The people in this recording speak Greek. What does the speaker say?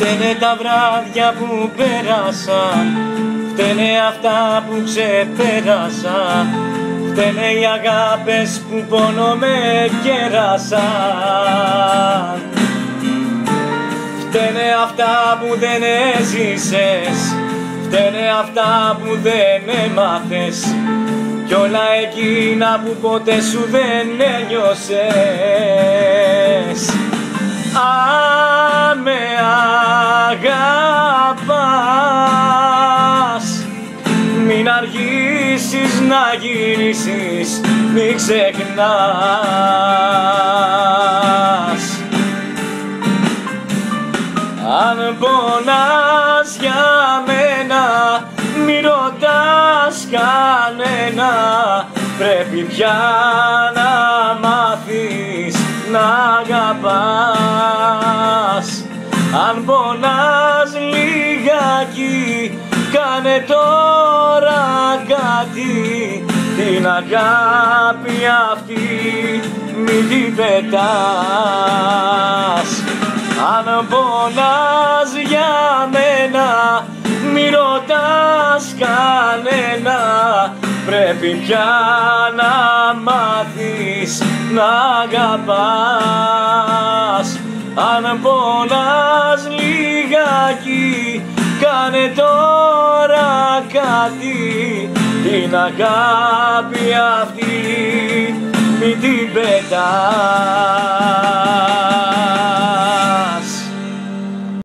Φταίνε τα βράδια που πέρασαν, φταίνε αυτά που ξεπέρασαν, φταίνε οι αγάπες που πόνο με κέρασαν. Φταίνε αυτά που δεν έζησες, φταίνε αυτά που δεν έμαθες κι όλα εκείνα που ποτέ σου δεν ένιωσες. Αν με αγαπάς, μην αργήσεις να γυρίσεις, μην ξεχνάς. Αν πονάς για μένα, μη ρωτάς κανένα, πρέπει πια να μάθεις να αγαπάς. Αν πονάς λιγάκι, κάνε τώρα κάτι, την αγάπη αυτή μην την πετάς. Αν πονάς για μένα, μη ρωτάς κανένα, πρέπει πια να μάθεις να αγαπάς. Αν πονάς λιγάκι, κάνε τώρα κάτι, την αγάπη αυτή μην την πετάς.